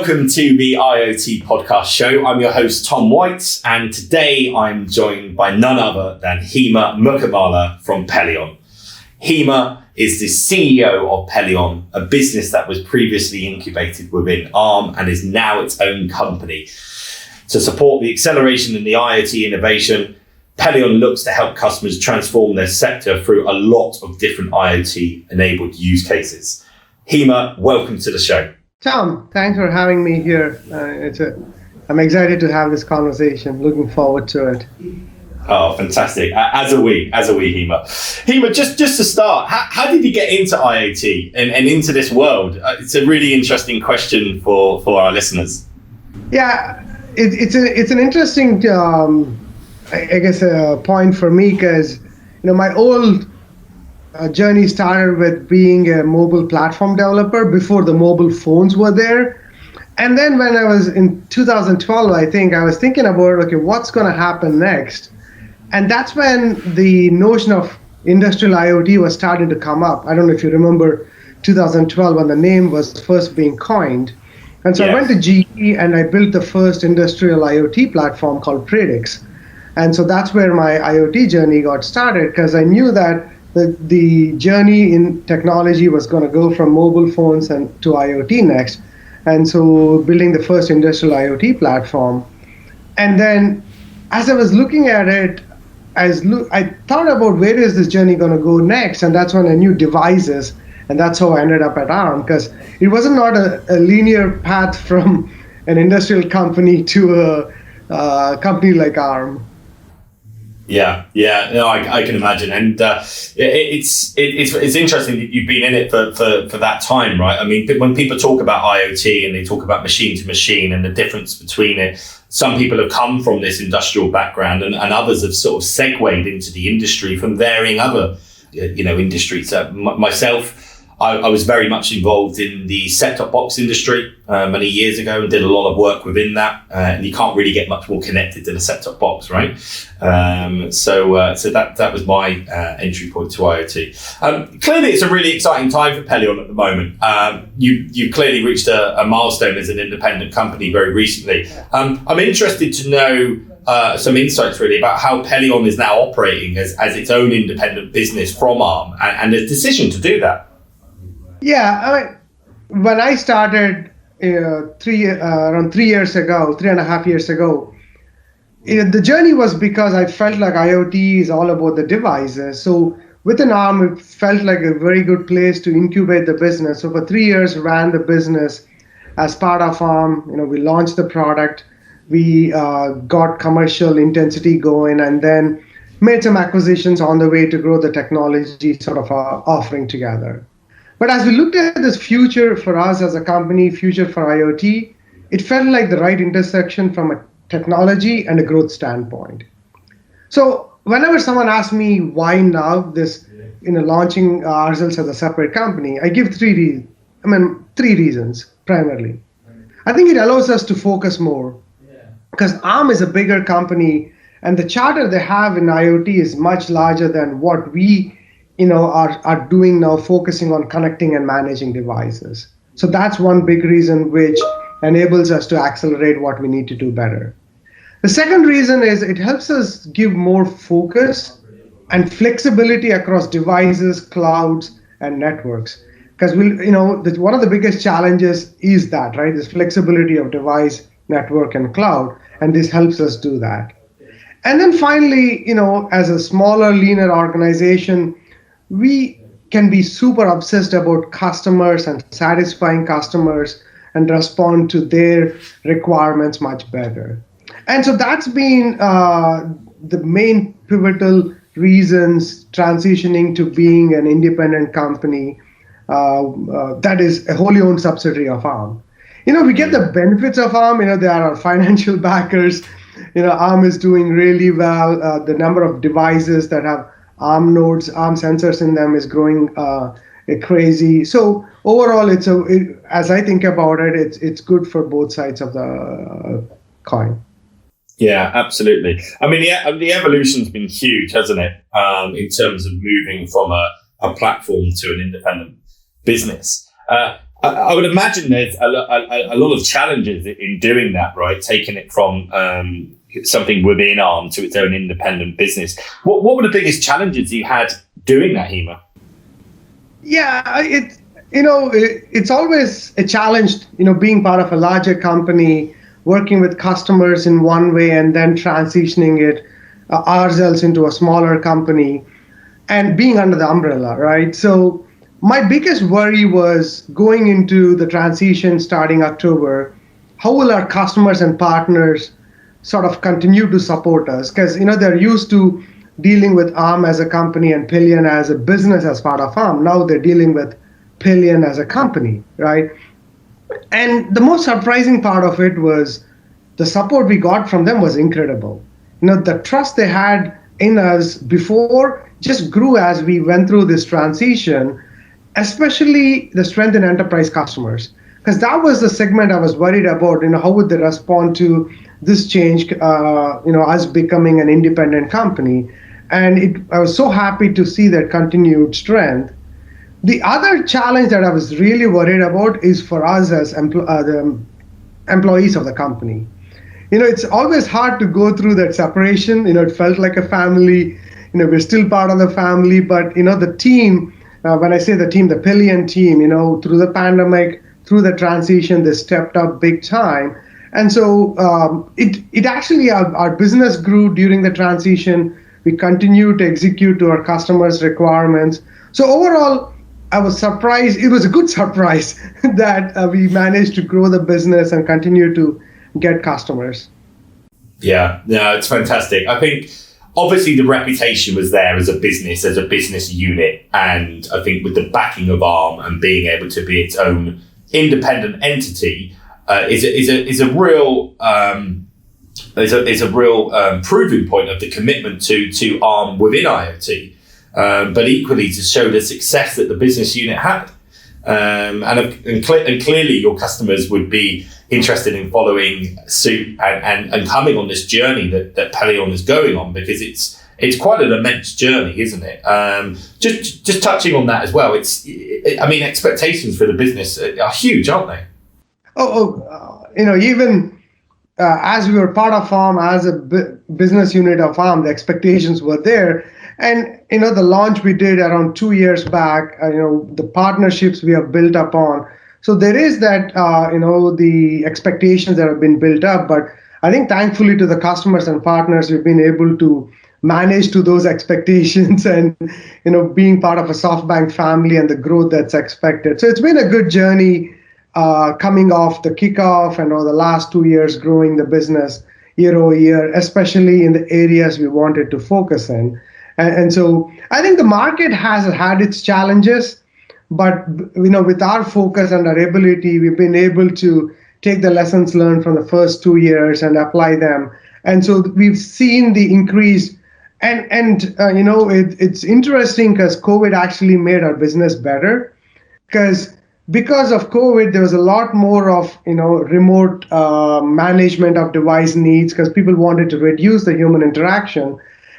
welcome to the IoT podcast show. I'm your host, Tom White, and today I'm joined by none other than Hima Mukkamala from Pelion. Hima is the CEO of Pelion, a business that was previously incubated within Arm and is now its own company. To support the acceleration in the IoT innovation, Pelion looks to help customers transform their sector through a lot of different IoT-enabled use cases. Hima, welcome to the show. Tom, thanks for having me here. I'm excited to have this conversation. Looking forward to it. Oh, fantastic. As are we, Hima. Hima, just to start, how did you get into IoT and into this world? It's a really interesting question for our listeners. Yeah, it's an interesting, point for me because, my old journey started with being a mobile platform developer before the mobile phones were there. And then when I was in 2012, I think I was thinking about, what's going to happen next? And that's when the notion of industrial IoT was starting to come up. I don't know if you remember 2012 when the name was first being coined. And so I went to GE and I built the first industrial IoT platform called Predix. And so that's where my IoT journey got started, because I knew that the journey in technology was going to go from mobile phones and to IoT next. And so building the first industrial IoT platform. And then as I was looking at it, I thought about where is this journey going to go next. And that's when I knew devices. And that's how I ended up at Arm, because it wasn't not a linear path from an industrial company to a company like Arm. Yeah, no, I can imagine, and it's interesting that you've been in it for that time, right? I mean, when people talk about IoT and they talk about machine to machine and the difference between it, some people have come from this industrial background, and others have sort of segued into the industry from varying other, industries. Myself, I was very much involved in the set-top box industry many years ago and did a lot of work within that. And you can't really get much more connected than a set-top box, right? So that was my entry point to IoT. Clearly, it's a really exciting time for Pelion at the moment. You clearly reached a milestone as an independent company very recently. I'm interested to know some insights really about how Pelion is now operating as its own independent business from Arm and the decision to do that. Yeah, when I started around 3.5 years ago, the journey was because I felt like IoT is all about the devices. So within Arm, it felt like a very good place to incubate the business. So for 3 years, ran the business as part of Arm. We launched the product, we got commercial intensity going, and then made some acquisitions on the way to grow the technology sort of offering together. But as we looked at this future for us as a company, future for IoT, it felt like the right intersection from a technology and a growth standpoint. So whenever someone asks me why now launching ourselves as a separate company, I give three reasons primarily. I think it allows us to focus more because Arm is a bigger company and the charter they have in IoT is much larger than what we are doing now, focusing on connecting and managing devices. So that's one big reason which enables us to accelerate what we need to do better. The second reason is it helps us give more focus and flexibility across devices, clouds, and networks. Because one of the biggest challenges is that, right? This flexibility of device, network, and cloud, and this helps us do that. And then finally, as a smaller, leaner organization, we can be super obsessed about customers and satisfying customers and respond to their requirements much better. And so that's been the main pivotal reasons transitioning to being an independent company that is a wholly owned subsidiary of Arm. We get the benefits of Arm. There are financial backers. Arm is doing really well. The number of devices that have Arm nodes, Arm sensors in them is growing crazy. So overall, as I think about it, it's good for both sides of the coin. Yeah, absolutely. I mean, the evolution's been huge, hasn't it? In terms of moving from a platform to an independent business. I would imagine there's a lot of challenges in doing that, right? Taking it from something within Arm to its own independent business. What were the biggest challenges you had doing that, Hima? Yeah, it's always a challenge, being part of a larger company, working with customers in one way and then transitioning it ourselves into a smaller company and being under the umbrella, right? So my biggest worry was going into the transition starting October. How will our customers and partners sort of continue to support us? Because, they're used to dealing with Arm as a company and Pelion as a business as part of Arm. Now they're dealing with Pelion as a company, right? And the most surprising part of it was the support we got from them was incredible. The trust they had in us before just grew as we went through this transition, especially the strength in enterprise customers. Because that was the segment I was worried about, how would they respond to this change, us becoming an independent company. And I was so happy to see that continued strength. The other challenge that I was really worried about is for us as the employees of the company. It's always hard to go through that separation. It felt like a family. We're still part of the family, but the team, when I say the team, the Pelion team, through the pandemic, through the transition, they stepped up big time. And so it actually, our business grew during the transition. We continued to execute to our customers' requirements. So overall, I was surprised. It was a good surprise that we managed to grow the business and continue to get customers. Yeah, no, it's fantastic. I think obviously the reputation was there as a business unit. And I think with the backing of Arm and being able to be its own independent entity is a real proving point of the commitment to Arm within IoT. But equally to show the success that the business unit had. And clearly your customers would be interested in following suit and coming on this journey that Pelion is going on, because it's quite an immense journey, isn't it? Just touching on that as well, expectations for the business are huge, aren't they? Even as we were part of Arm, as a business unit of Arm, the expectations were there. And, the launch we did around 2 years back, the partnerships we have built upon. So there is that, the expectations that have been built up. But I think thankfully to the customers and partners, we've been able to manage to those expectations and, being part of a SoftBank family and the growth that's expected. So it's been a good journey coming off the kickoff and the last 2 years growing the business year over year, especially in the areas we wanted to focus in. And so I think the market has had its challenges, but with our focus and our ability, we've been able to take the lessons learned from the first 2 years and apply them. And so we've seen the increase. And it's interesting because COVID actually made our business better. Because of COVID, there was a lot more of remote management of device needs because people wanted to reduce the human interaction.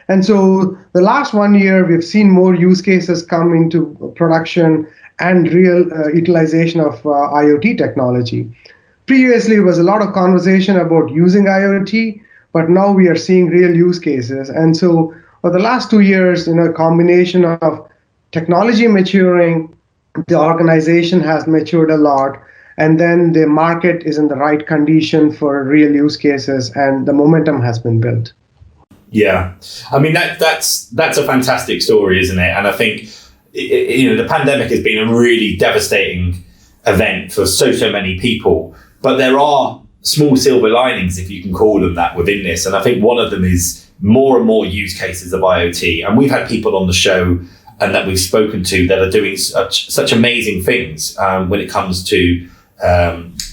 And so the last 1 year, we've seen more use cases come into production and real utilization of IoT technology. Previously, there was a lot of conversation about using IoT, but now we are seeing real use cases. And so for the last 2 years, a combination of technology maturing, the organization has matured a lot, and then the market is in the right condition for real use cases, and the momentum has been built. Yeah, that's a fantastic story, isn't it? And I think the pandemic has been a really devastating event for so many people, but there are small silver linings, if you can call them that, within this. And I think one of them is more and more use cases of IoT. And we've had people on the show and that we've spoken to that are doing such amazing things when it comes to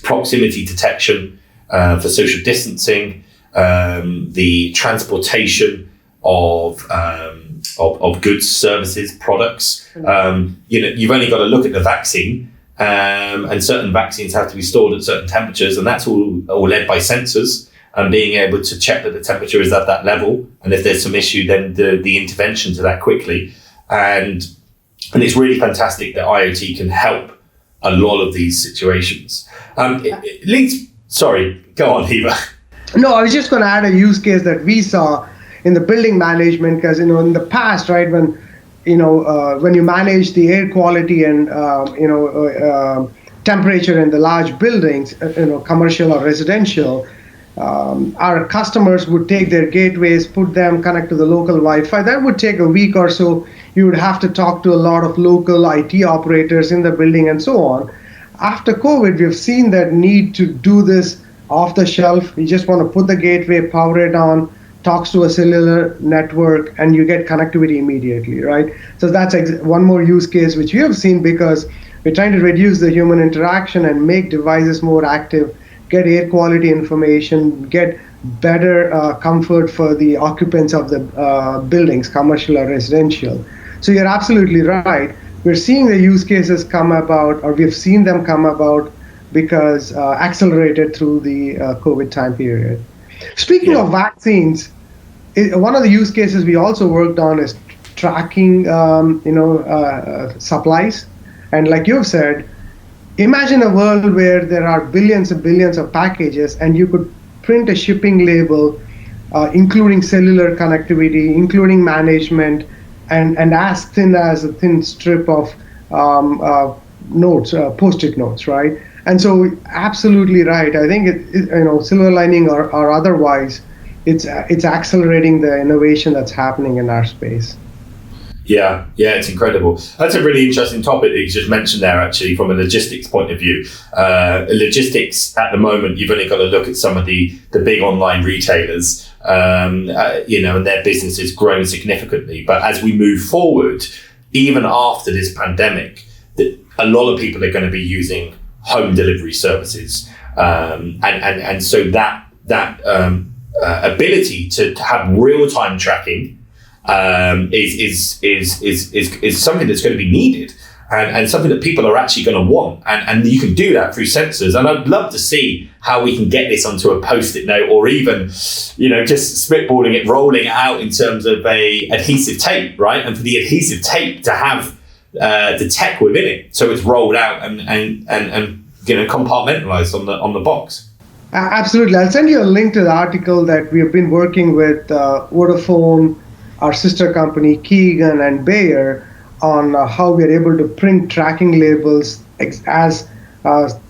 proximity detection for social distancing, the transportation of goods, services, products. You've only got to look at the vaccine, and certain vaccines have to be stored at certain temperatures, and that's all led by sensors and being able to check that the temperature is at that level, and if there's some issue, then the intervention to that quickly. And it's really fantastic that IoT can help a lot of these situations. It leads. Sorry, go on, Hima. No, I was just going to add a use case that we saw in the building management, because in the past, right, when you manage the air quality and temperature in the large buildings, commercial or residential, our customers would take their gateways, put them, connect to the local Wi-Fi. That would take a week or so. You would have to talk to a lot of local IT operators in the building and so on. After COVID, we've seen that need to do this off the shelf. You just want to put the gateway, power it on, talks to a cellular network, and you get connectivity immediately, right? So that's one more use case which we have seen, because we're trying to reduce the human interaction and make devices more active, get air quality information, get better comfort for the occupants of the buildings, commercial or residential. So you're absolutely right. We're seeing the use cases come about, or we've seen them come about, because accelerated through the COVID time period. Speaking of vaccines, one of the use cases we also worked on is tracking, supplies. And like you've said, imagine a world where there are billions and billions of packages, and you could print a shipping label, including cellular connectivity, including management, and as thin as a thin strip of notes, Post-it notes, right? And so, absolutely right. I think silver lining or otherwise, it's accelerating the innovation that's happening in our space. Yeah, it's incredible. That's a really interesting topic that you just mentioned there, actually, from a logistics point of view. Logistics at the moment, you've only got to look at some of the big online retailers, and their business has grown significantly. But as we move forward, even after this pandemic, a lot of people are going to be using home delivery services, and so that ability to have real-time tracking is something that's going to be needed, and something that people are actually going to want, and you can do that through sensors. And I'd love to see how we can get this onto a Post-it note, or even just spitballing it, rolling it out in terms of a adhesive tape, right? And for the adhesive tape to have the tech within it, so it's rolled out and compartmentalized on the box. Absolutely. I'll send you a link to the article that we have been working with Vodafone, our sister company Keegan, and Bayer on how we are able to print tracking labels as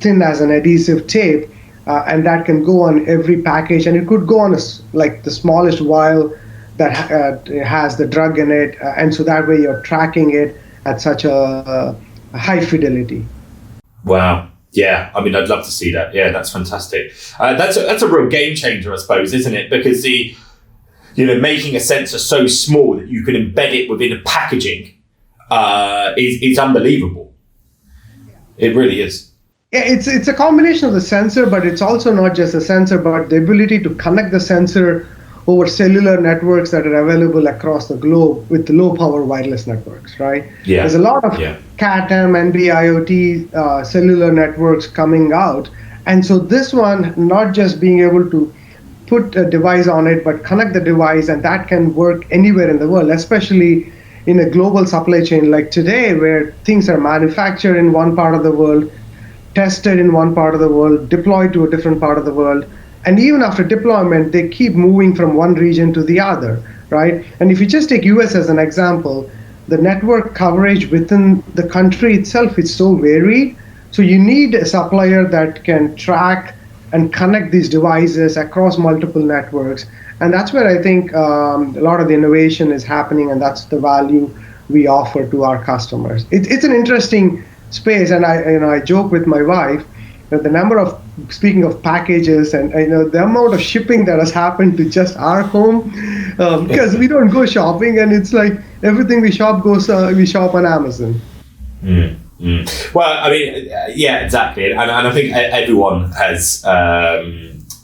thin as an adhesive tape, and that can go on every package, and it could go on like the smallest vial that has the drug in it, and so that way you're tracking it at such a high fidelity. Wow. Yeah, I mean, I'd love to see that. Yeah, that's fantastic. That's a real game changer, I suppose, isn't it? Because making a sensor so small that you can embed it within a packaging is unbelievable. It really is. Yeah, it's a combination of the sensor, but it's also not just a sensor, but the ability to connect the sensor over cellular networks that are available across the globe with low power wireless networks, right? Yeah. There's a lot of CAT-M, NB-IoT cellular networks coming out. And so this one, not just being able to put a device on it, but connect the device, and that can work anywhere in the world, especially in a global supply chain like today, where things are manufactured in one part of the world, tested in one part of the world, deployed to a different part of the world. And even after deployment, they keep moving from one region to the other, right? And if you just take US as an example, the network coverage within the country itself is so varied. So you need a supplier that can track and connect these devices across multiple networks. And that's where I think a lot of the innovation is happening, and that's the value we offer to our customers. It's an interesting space, and I joke with my wife that the number of, speaking of packages, and the amount of shipping that has happened to just our home, because we don't go shopping, and it's like everything we shop on Amazon. Well, I mean, yeah, exactly, and I think everyone has.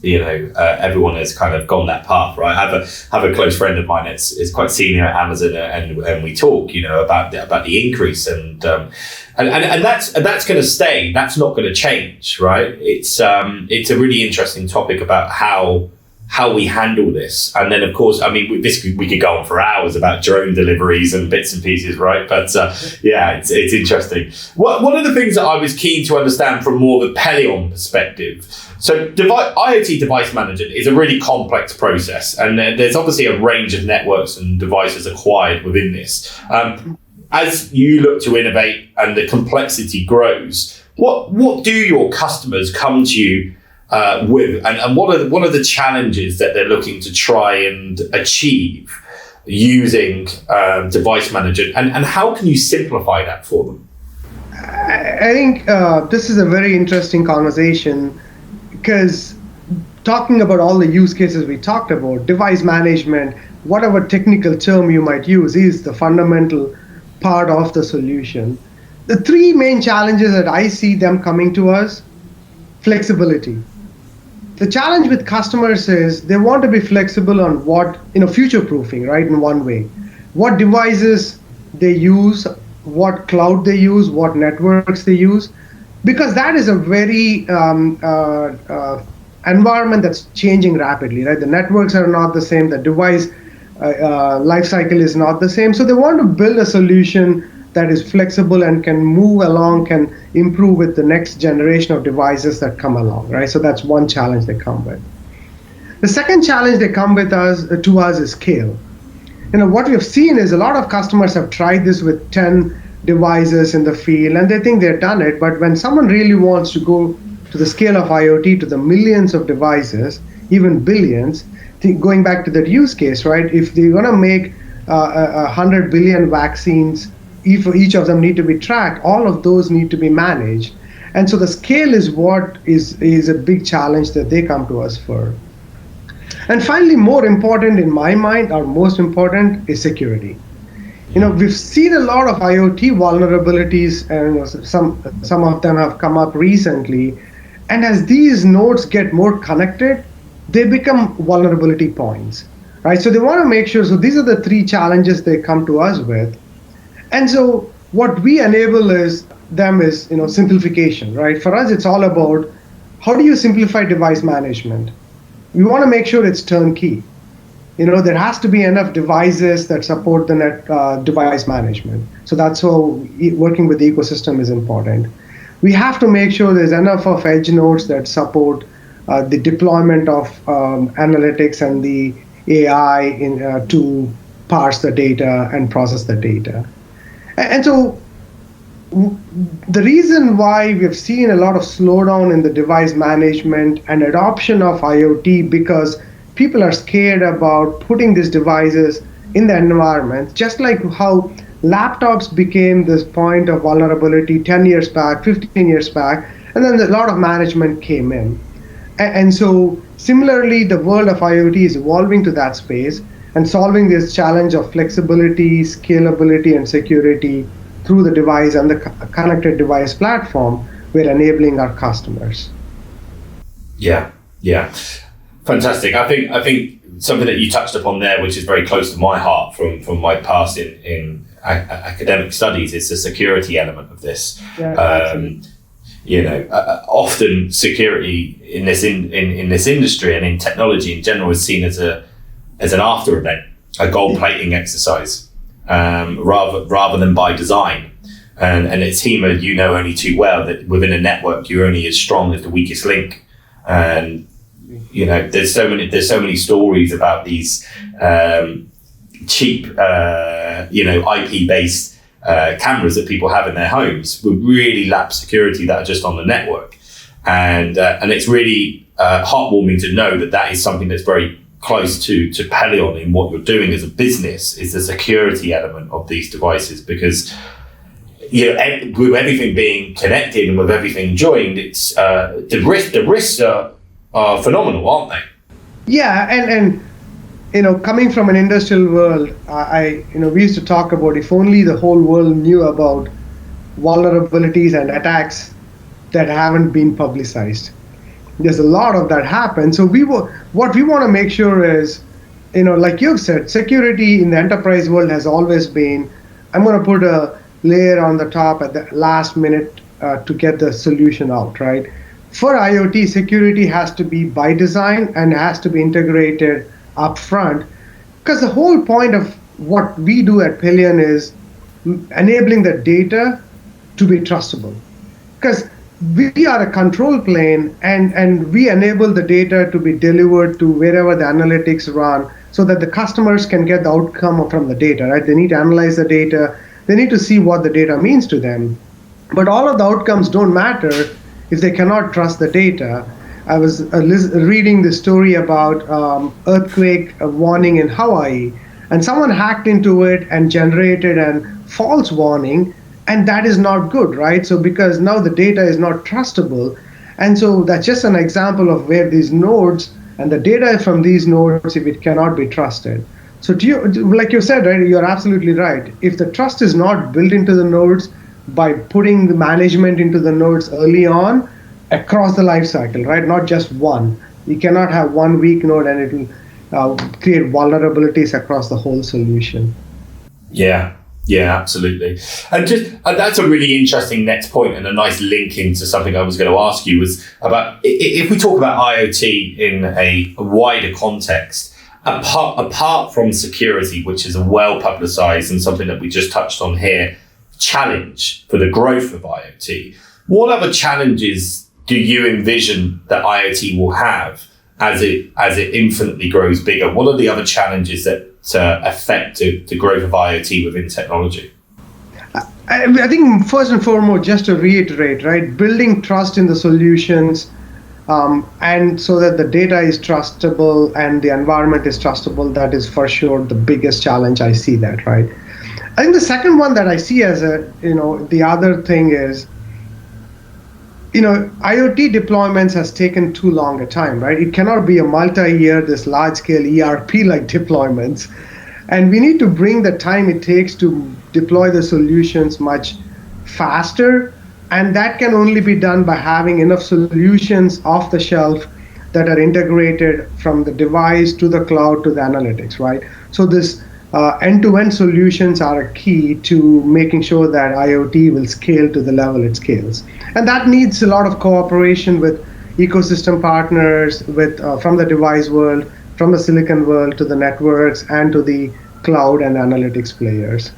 Everyone has kind of gone that path, right? I have a close friend of mine is quite senior at Amazon, and we talk, about the increase, and that's going to stay. That's not going to change, right? It's a really interesting topic about how how we handle this. And then, of course, I mean, we could go on for hours about drone deliveries and bits and pieces, right? But it's interesting. One of the things that I was keen to understand from more of a Pelion perspective. So IoT device management is a really complex process, and there's obviously a range of networks and devices acquired within this. As you look to innovate and the complexity grows, what do your customers come to you with, and what are the challenges that they're looking to try and achieve using device management, and how can you simplify that for them? I think this is a very interesting conversation, because talking about all the use cases we talked about, device management, whatever technical term you might use, is the fundamental part of the solution. The three main challenges that I see them coming to us: flexibility. The challenge with customers is they want to be flexible on what, future proofing, right? In one way, what devices they use, what cloud they use, what networks they use, because that is a very environment that's changing rapidly, right? The networks are not the same, the device life cycle is not the same. So they want to build a solution that is flexible and can move along, can improve with the next generation of devices that come along, right? So that's one challenge they come with. The second challenge they come with to us is scale. What we have seen is a lot of customers have tried this with 10 devices in the field, and they think they've done it. But when someone really wants to go to the scale of IoT, to the millions of devices, even billions, going back to that use case, right? If they're going to make 100 billion vaccines, each of them need to be tracked, all of those need to be managed. And so the scale is what is a big challenge that they come to us for. And finally, more important in my mind, or most important, is security. We've seen a lot of IoT vulnerabilities, and some of them have come up recently. And as these nodes get more connected, they become vulnerability points, right? So they want to make sure, so these are the three challenges they come to us with. And so what we enable is simplification, right? For us, it's all about how do you simplify device management? We want to make sure it's turnkey. There has to be enough devices that support the device management. So that's how working with the ecosystem is important. We have to make sure there's enough of edge nodes that support the deployment of analytics and the AI to parse the data and process the data. And so the reason why we've seen a lot of slowdown in the device management and adoption of IoT, because people are scared about putting these devices in the environment, just like how laptops became this point of vulnerability 10 years back, 15 years back, and then a lot of management came in. And so similarly, the world of IoT is evolving to that space and solving this challenge of flexibility, scalability, and security through the device and the connected device platform we're enabling our customers. Yeah. Fantastic. I think something that you touched upon there, which is very close to my heart from my past in academic studies, is the security element of this. Often security in this industry and in technology in general is seen as an after event, a gold plating exercise, rather than by design. And it's Hima, only too well that within a network you're only as strong as the weakest link. And there's so many stories about these cheap IP based cameras that people have in their homes with really lapsed security that are just on the network, and it's really heartwarming to know that is something that's very close to Pelion in what you're doing as a business, is the security element of these devices, because with everything being connected and with everything joined, it's the risks are phenomenal, aren't they? Yeah, and coming from an industrial world, we used to talk about if only the whole world knew about vulnerabilities and attacks that haven't been publicized. There's a lot of that happen. So what we want to make sure is, like you've said, security in the enterprise world has always been, I'm going to put a layer on the top at the last minute to get the solution out, right? for IoT, security has to be by design and has to be integrated upfront, because the whole point of what we do at Pelion is enabling the data to be trustable. Because we are a control plane, and we enable the data to be delivered to wherever the analytics run so that the customers can get the outcome from the data, right? They need to analyze the data. They need to see what the data means to them. But all of the outcomes don't matter if they cannot trust the data. I was reading the story about earthquake warning in Hawaii, and someone hacked into it and generated a false warning, and that is not good, right? So because now the data is not trustable, and so that's just an example of where these nodes and the data from these nodes, if it cannot be trusted. So like you said, right, you're absolutely right. If the trust is not built into the nodes by putting the management into the nodes early on across the life cycle, right, not just one. You cannot have one weak node and it will create vulnerabilities across the whole solution. Yeah. Yeah, absolutely. And that's a really interesting next point and a nice link into something I was going to ask you was about if we talk about IoT in a wider context, apart from security, which is a well publicized and something that we just touched on here, challenge for the growth of IoT. What other challenges do you envision that IoT will have as it infinitely grows bigger? What are the other challenges that affect the growth of IoT within technology? I think first and foremost, just to reiterate, right, building trust in the solutions, and so that the data is trustable and the environment is trustable, that is for sure the biggest challenge. I see that, right? I think the second one that I see as the other thing is, IoT deployments has taken too long a time, right? It cannot be a multi-year, this large-scale ERP-like deployments. And we need to bring the time it takes to deploy the solutions much faster. And that can only be done by having enough solutions off the shelf that are integrated from the device to the cloud to the analytics, right? So this end-to-end solutions are a key to making sure that IoT will scale to the level it scales. And that needs a lot of cooperation with ecosystem partners, from the device world, from the silicon world to the networks and to the cloud and analytics players.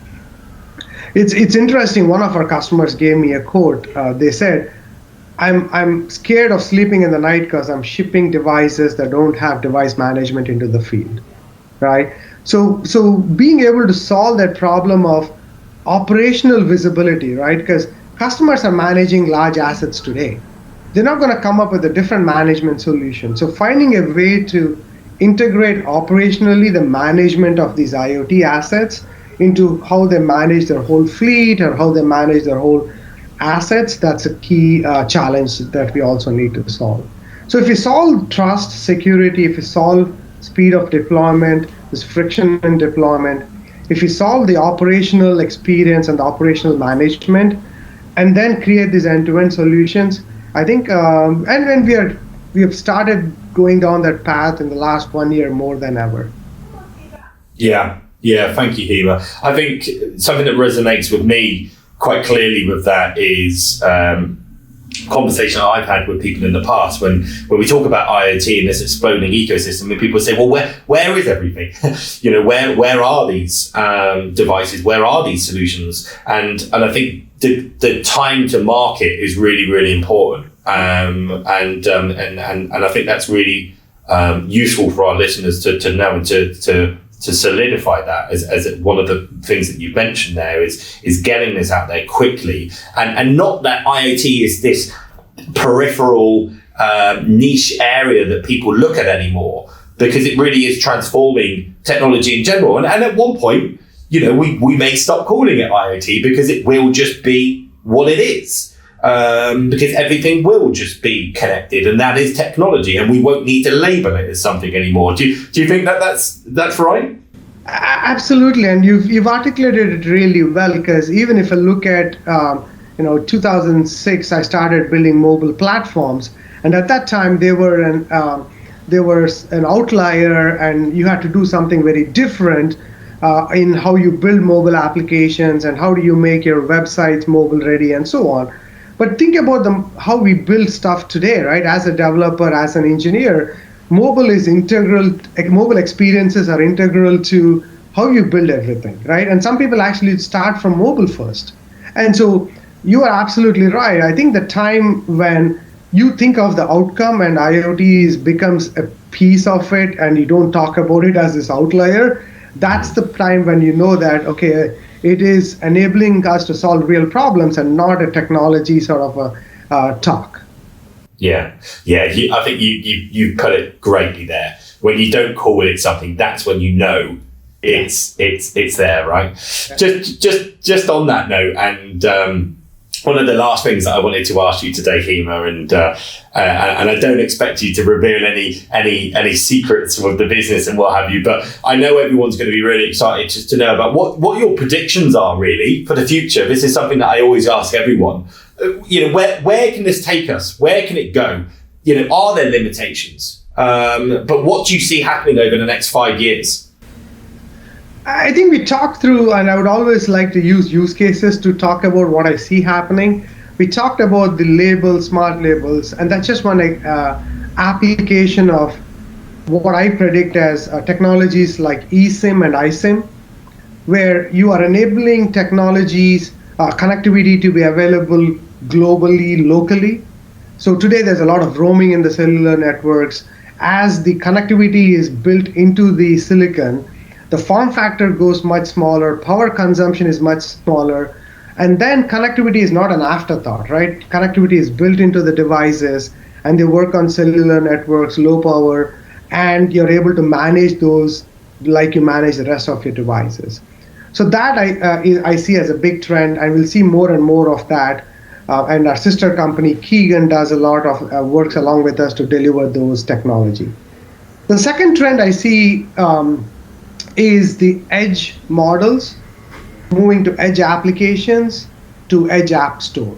It's interesting. One of our customers gave me a quote. They said, I'm scared of sleeping in the night because I'm shipping devices that don't have device management into the field, right? So being able to solve that problem of operational visibility, right? Because customers are managing large assets today. They're not going to come up with a different management solution. So finding a way to integrate operationally the management of these IoT assets into how they manage their whole fleet or how they manage their whole assets, that's a key challenge that we also need to solve. So if you solve trust, security, if you solve speed of deployment, this friction in deployment, if you solve the operational experience and the operational management, and then create these end-to-end solutions, I think, and we have started going down that path in the last 1 year more than ever. Yeah, thank you, Hima. I think something that resonates with me quite clearly with that is conversation I've had with people in the past when we talk about IoT and this exploding ecosystem, and people say, well, where is everything? Where are these devices? Where are these solutions? And I think the time to market is really, really important. And I think that's really useful for our listeners to know and to solidify that as one of the things that you mentioned there is getting this out there quickly, and not that IoT is this peripheral niche area that people look at anymore, because it really is transforming technology in general. And at one point, we may stop calling it IoT because it will just be what it is. Because everything will just be connected, and that is technology, and we won't need to label it as something anymore. Do you think that's right? Absolutely, and you've articulated it really well. Because even if I look at 2006, I started building mobile platforms, and at that time they were an outlier, and you had to do something very different in how you build mobile applications and how do you make your websites mobile ready and so on. But think about how we build stuff today, right? As a developer, as an engineer, mobile is integral. Mobile experiences are integral to how you build everything, right? And some people actually start from mobile first. And so you are absolutely right. I think the time when you think of the outcome and IoT becomes a piece of it and you don't talk about it as this outlier, that's the time when you know that, okay, it is enabling us to solve real problems and not a technology sort of a talk. Yeah. I think you put it greatly there. When you don't call it something, that's when you know it's there, right? Just on that note, and one of the last things that I wanted to ask you today, Hima, and I don't expect you to reveal any secrets of the business and what have you, but I know everyone's going to be really excited just to know about what your predictions are really for the future. This is something that I always ask everyone. Where can this take us? Where can it go? Are there limitations? But what do you see happening over the next 5 years? I think we talked through, and I would always like to use use cases to talk about what I see happening. We talked about the labels, smart labels, and that's just one application of what I predict as technologies like eSIM and iSIM, where you are enabling technologies, connectivity to be available globally, locally. So today there's a lot of roaming in the cellular networks. As the connectivity is built into the silicon, the form factor goes much smaller, power consumption is much smaller, and then connectivity is not an afterthought, right? Connectivity is built into the devices, and they work on cellular networks, low power, and you're able to manage those like you manage the rest of your devices. So that I see as a big trend, and we'll see more and more of that. And our sister company, Keegan, does a lot of works along with us to deliver those technology. The second trend I see is the edge models moving to edge applications to edge app store.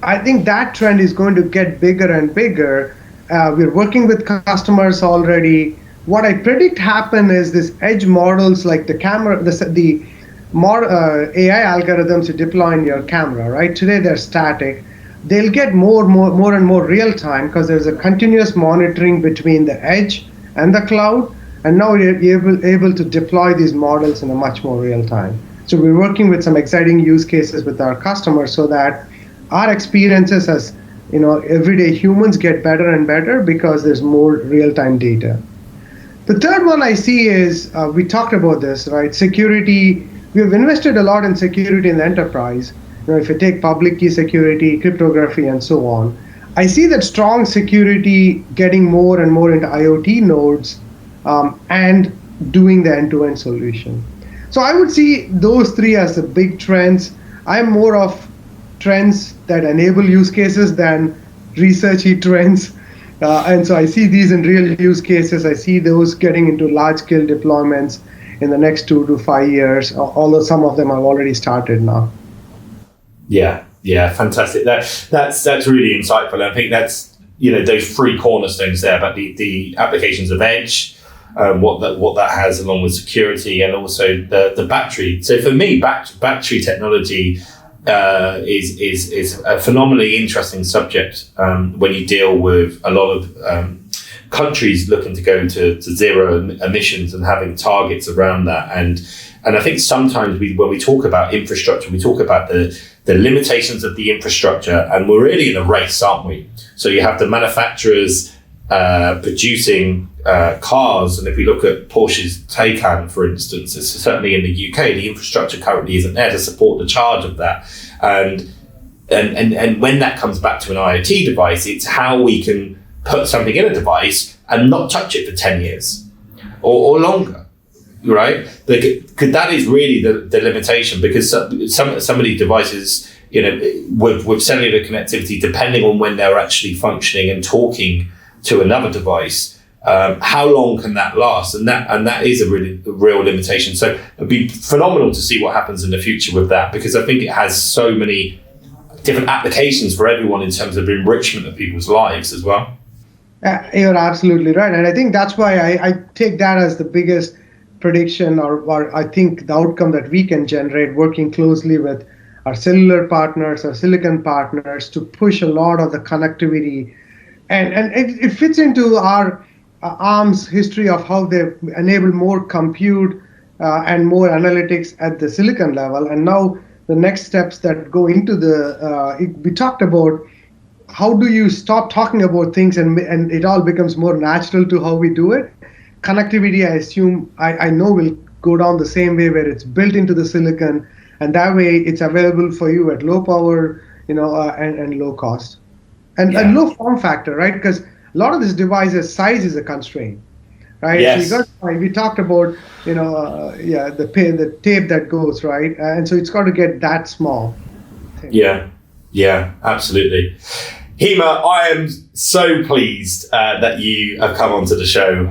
I think that trend is going to get bigger and bigger. We're working with customers already. What I predict happen is this edge models like the camera, the AI algorithms you deploy in your camera, right? Today they're static. They'll get more and more real time because there's a continuous monitoring between the edge and the cloud. And now we're able to deploy these models in a much more real time. So we're working with some exciting use cases with our customers so that our experiences as everyday humans get better and better because there's more real-time data. The third one I see is, we talked about this, right? Security. We have invested a lot in security in the enterprise. If you take public key security, cryptography, and so on, I see that strong security getting more and more into IoT nodes and doing the end-to-end solution. So I would see those three as the big trends. I'm more of trends that enable use cases than researchy trends. And so I see these in real use cases. I see those getting into large-scale deployments in the next 2 to 5 years, although some of them have already started now. Yeah, fantastic. That's really insightful. I think that's those three cornerstones there about the applications of edge, what that has along with security, and also the battery. So for me, battery technology is a phenomenally interesting subject when you deal with a lot of countries looking to go to zero emissions and having targets around that. And I think sometimes when we talk about infrastructure, we talk about the limitations of the infrastructure, and we're really in a race, aren't we? So you have the manufacturers producing cars, and if we look at Porsche's Taycan, for instance, it's certainly in the UK, the infrastructure currently isn't there to support the charge of that. And when that comes back to an IoT device, it's how we can put something in a device and not touch it for 10 years or longer, right? Because that is really the limitation, because some of these devices, with cellular connectivity, depending on when they're actually functioning and talking to another device, how long can that last? And that is a real limitation. So it'd be phenomenal to see what happens in the future with that, because I think it has so many different applications for everyone in terms of enrichment of people's lives as well. You're absolutely right. And I think that's why I take that as the biggest prediction, or I think the outcome that we can generate working closely with our cellular partners, our silicon partners to push a lot of the connectivity. And it fits into our ARM's history of how they've enabled more compute and more analytics at the silicon level. And now the next steps that go into we talked about how do you stop talking about things and it all becomes more natural to how we do it. Connectivity, I assume, I know will go down the same way where it's built into the silicon, and that way it's available for you at low power, and low cost. And low form factor, right? Because a lot of these devices, size is a constraint, right? Yes. So we talked about, the tape that goes, right? And so it's got to get that small. Yeah, absolutely. Hima, I am so pleased that you have come onto the show.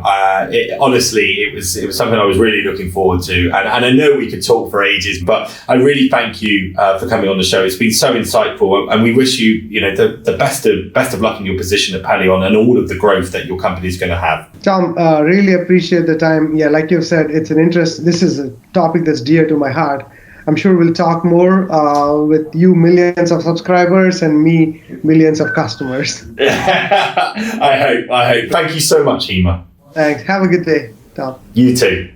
Honestly, it was something I was really looking forward to, and I know we could talk for ages, but I really thank you for coming on the show. It's been so insightful, and we wish you, the best of luck in your position at Pelion and all of the growth that your company is going to have. Tom, really appreciate the time. Yeah, like you've said, it's an interest. This is a topic that's dear to my heart. I'm sure we'll talk more with you, millions of subscribers, and me, millions of customers. I hope. Thank you so much, Hima. Thanks. Have a good day, Tom. You too.